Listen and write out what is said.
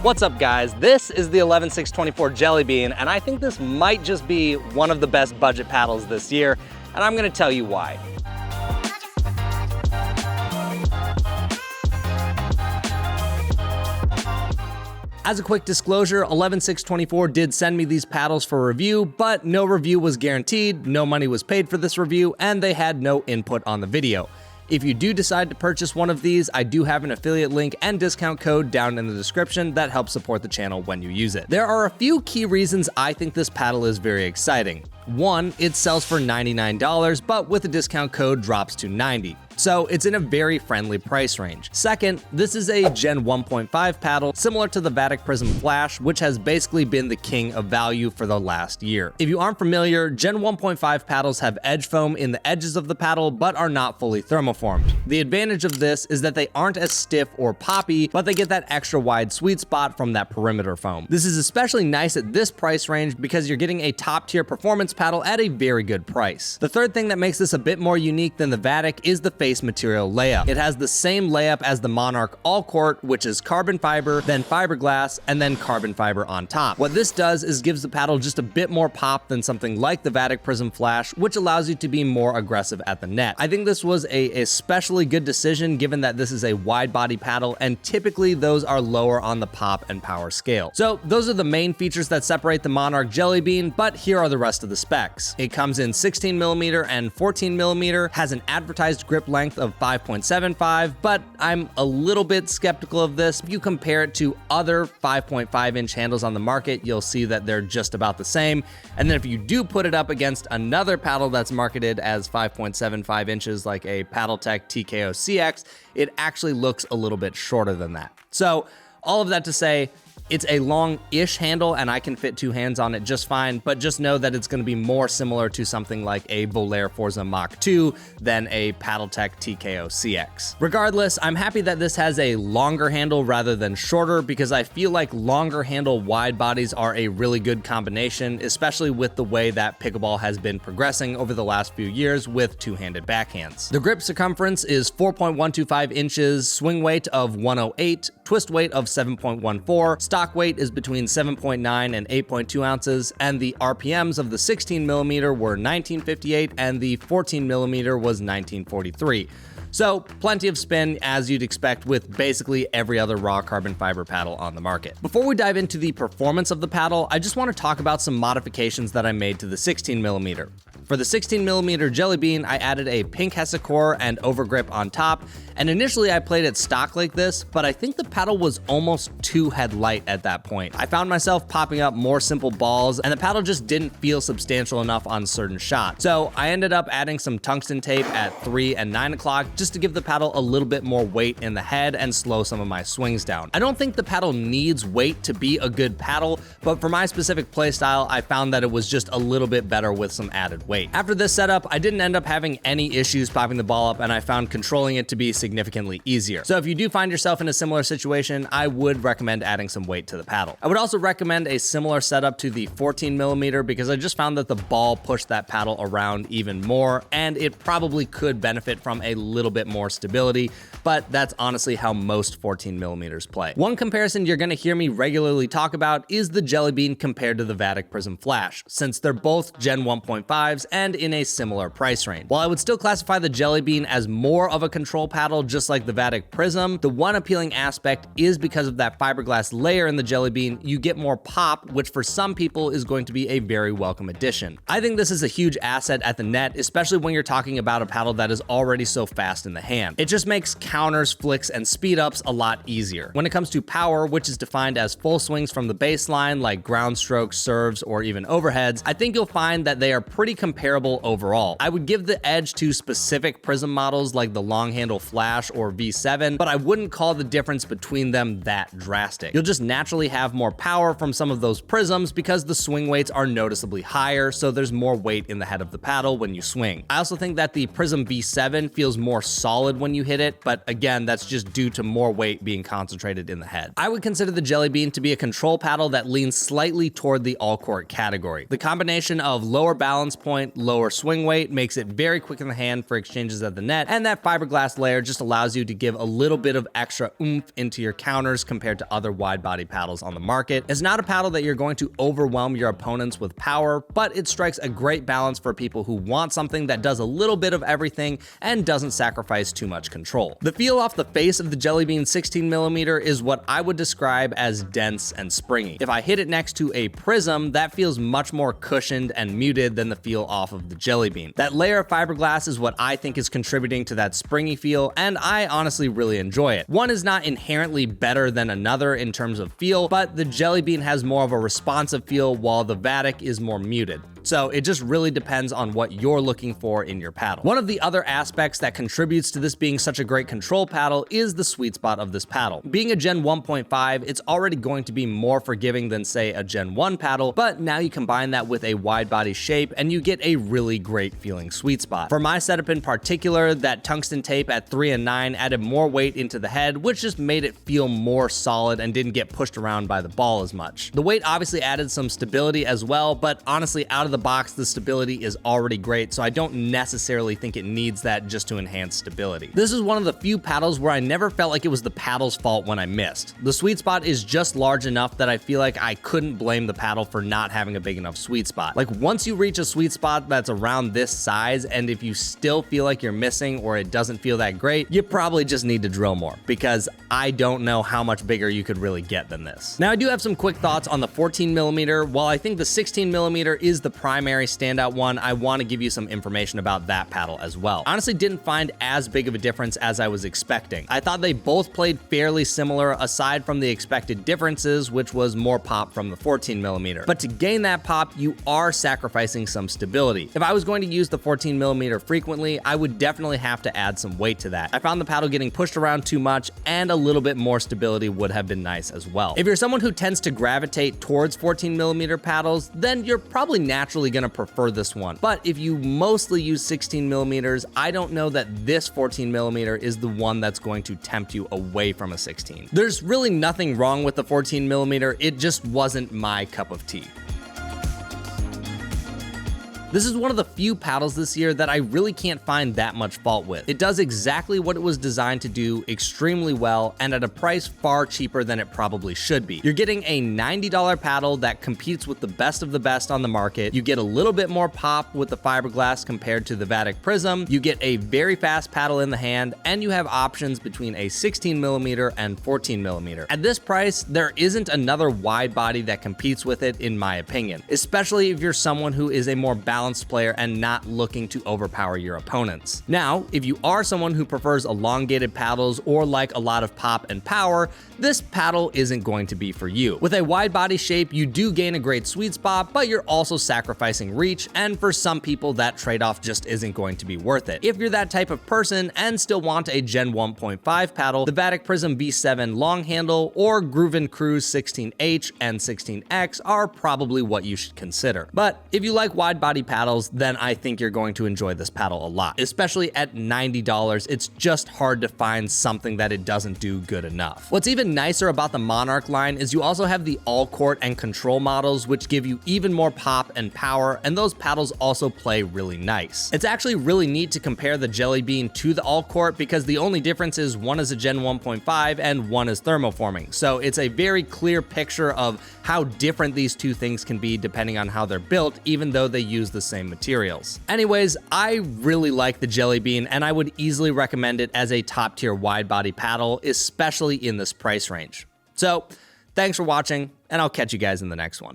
What's up guys, this is the 11six24 Jelly Bean, and I think this might just be one of the best budget paddles this year, and I'm gonna tell you why. As a quick disclosure, 11six24 did send me these paddles for review, but no review was guaranteed, no money was paid for this review, and they had no input on the video. If you do decide to purchase one of these, I do have an affiliate link and discount code down in the description that helps support the channel when you use it. There are a few key reasons I think this paddle is very exciting. One, it sells for $99, but with a discount code drops to $90. So it's in a very friendly price range. Second, this is a Gen 1.5 paddle similar to the Vatic Prism Flash, which has basically been the king of value for the last year. If you aren't familiar, Gen 1.5 paddles have edge foam in the edges of the paddle, but are not fully thermoformed. The advantage of this is that they aren't as stiff or poppy, but they get that extra wide sweet spot from that perimeter foam. This is especially nice at this price range because you're getting a top tier performance paddle at a very good price. The third thing that makes this a bit more unique than the Vatic is the face material layup. It has the same layup as the Monarch All Court, which is carbon fiber, then fiberglass, and then carbon fiber on top. What this does is gives the paddle just a bit more pop than something like the Vatic Prism Flash, which allows you to be more aggressive at the net. I think this was a especially good decision given that this is a wide body paddle and typically those are lower on the pop and power scale. So those are the main features that separate the Monarch Jelly Bean, but here are the rest of the specs. It comes in 16mm and 14mm, has an advertised grip length of 5.75, but I'm a little bit skeptical of this. If you compare it to other 5.5-inch handles on the market, you'll see that they're just about the same. And then if you do put it up against another paddle that's marketed as 5.75 inches like a Paddletech TKO CX, it actually looks a little bit shorter than that. So all of that to say, it's a long-ish handle and I can fit two hands on it just fine, but just know that it's going to be more similar to something like a Volair Forza Mach 2 than a Paddletech TKO CX. Regardless, I'm happy that this has a longer handle rather than shorter because I feel like longer handle wide bodies are a really good combination, especially with the way that pickleball has been progressing over the last few years with two-handed backhands. The grip circumference is 4.125 inches, swing weight of 108, twist weight of 7.14, stock weight is between 7.9 and 8.2 ounces, and the RPMs of the 16mm were 1958 and the 14mm was 1943. So plenty of spin as you'd expect with basically every other raw carbon fiber paddle on the market. Before we dive into the performance of the paddle, I just want to talk about some modifications that I made to the 16mm. For the 16mm Jelly Bean, I added a pink Hesse core and overgrip on top, and initially I played it stock like this, but I think the paddle was almost too head light at that point. I found myself popping up more simple balls, and the paddle just didn't feel substantial enough on certain shots. So I ended up adding some tungsten tape at 3 and 9 o'clock just to give the paddle a little bit more weight in the head and slow some of my swings down. I don't think the paddle needs weight to be a good paddle, but for my specific playstyle, I found that it was just a little bit better with some added weight. After this setup, I didn't end up having any issues popping the ball up, and I found controlling it to be significantly easier. So if you do find yourself in a similar situation, I would recommend adding some weight to the paddle. I would also recommend a similar setup to the 14mm because I just found that the ball pushed that paddle around even more, and it probably could benefit from a little bit more stability, but that's honestly how most 14mm play. One comparison you're gonna hear me regularly talk about is the Jelly Bean compared to the Vatic Prism Flash, since they're both Gen 1.5s and in a similar price range. While I would still classify the Jelly Bean as more of a control paddle just like the Vatic Prism, the one appealing aspect is because of that fiberglass layer in the Jelly Bean, you get more pop, which for some people is going to be a very welcome addition. I think this is a huge asset at the net, especially when you're talking about a paddle that is already so fast in the hand. It just makes counters, flicks, and speed ups a lot easier. When it comes to power, which is defined as full swings from the baseline like ground strokes, serves, or even overheads, I think you'll find that they are pretty comparable overall. I would give the edge to specific Prism models like the long handle Flash or V7, but I wouldn't call the difference between them that drastic. You'll just naturally have more power from some of those Prisms because the swing weights are noticeably higher, so there's more weight in the head of the paddle when you swing. I also think that the Prism V7 feels more solid when you hit it, but again, that's just due to more weight being concentrated in the head. I would consider the Jelly Bean to be a control paddle that leans slightly toward the all-court category. The combination of lower balance point point, lower swing weight makes it very quick in the hand for exchanges at the net, and that fiberglass layer just allows you to give a little bit of extra oomph into your counters compared to other wide body paddles on the market. It's not a paddle that you're going to overwhelm your opponents with power, but it strikes a great balance for people who want something that does a little bit of everything and doesn't sacrifice too much control. The feel off the face of the Jelly Bean 16mm is what I would describe as dense and springy. If I hit it next to a Prism, that feels much more cushioned and muted than the feel off of the Jelly Bean. That layer of fiberglass is what I think is contributing to that springy feel, and I honestly really enjoy it. One is not inherently better than another in terms of feel, but the Jelly Bean has more of a responsive feel while the Vatic is more muted. So it just really depends on what you're looking for in your paddle. One of the other aspects that contributes to this being such a great control paddle is the sweet spot of this paddle. Being a Gen 1.5, it's already going to be more forgiving than say a Gen 1 paddle, but now you combine that with a wide body shape and you get a really great feeling sweet spot. For my setup in particular, that tungsten tape at 3 and 9 added more weight into the head, which just made it feel more solid and didn't get pushed around by the ball as much. The weight obviously added some stability as well, but honestly, out of the box, the stability is already great, so I don't necessarily think it needs that just to enhance stability. This is one of the few paddles where I never felt like it was the paddle's fault when I missed. The sweet spot is just large enough that I feel like I couldn't blame the paddle for not having a big enough sweet spot. Like once you reach a sweet spot that's around this size, and if you still feel like you're missing or it doesn't feel that great, you probably just need to drill more, because I don't know how much bigger you could really get than this. Now I do have some quick thoughts on the 14mm. While I think the 16mm is the primary standout one, I want to give you some information about that paddle as well. Honestly, didn't find as big of a difference as I was expecting. I thought they both played fairly similar aside from the expected differences, which was more pop from the 14mm. But to gain that pop, you are sacrificing some stability. If I was going to use the 14mm frequently, I would definitely have to add some weight to that. I found the paddle getting pushed around too much, and a little bit more stability would have been nice as well. If you're someone who tends to gravitate towards 14mm paddles, then you're probably naturally going to prefer this one. But if you mostly use 16mm, I don't know that this 14mm is the one that's going to tempt you away from a 16. There's really nothing wrong with the 14mm, it just wasn't my cup of tea. This is one of the few paddles this year that I really can't find that much fault with. It does exactly what it was designed to do extremely well, and at a price far cheaper than it probably should be. You're getting a $90 paddle that competes with the best of the best on the market. You get a little bit more pop with the fiberglass compared to the Vatic Prism. You get a very fast paddle in the hand, and you have options between a 16mm and 14mm. At this price, there isn't another wide body that competes with it, in my opinion, especially if you're someone who is a more balanced player and not looking to overpower your opponents. Now, if you are someone who prefers elongated paddles or like a lot of pop and power, this paddle isn't going to be for you. With a wide body shape, you do gain a great sweet spot, but you're also sacrificing reach, and for some people that trade-off just isn't going to be worth it. If you're that type of person and still want a Gen 1.5 paddle, the Vatic Prism V7 long handle or Grooven Cruise 16H and 16X are probably what you should consider. But if you like wide body paddles, then I think you're going to enjoy this paddle a lot. Especially at $90, it's just hard to find something that it doesn't do good enough. What's even nicer about the Monarch line is you also have the all-court and control models, which give you even more pop and power, and those paddles also play really nice. It's actually really neat to compare the Jelly Bean to the all-court, because the only difference is one is a Gen 1.5 and one is thermoforming. So it's a very clear picture of how different these two things can be depending on how they're built, even though they use the same materials. Anyways, I really like the Jelly Bean, and I would easily recommend it as a top tier wide body paddle, especially in this price range. So thanks for watching, and I'll catch you guys in the next one.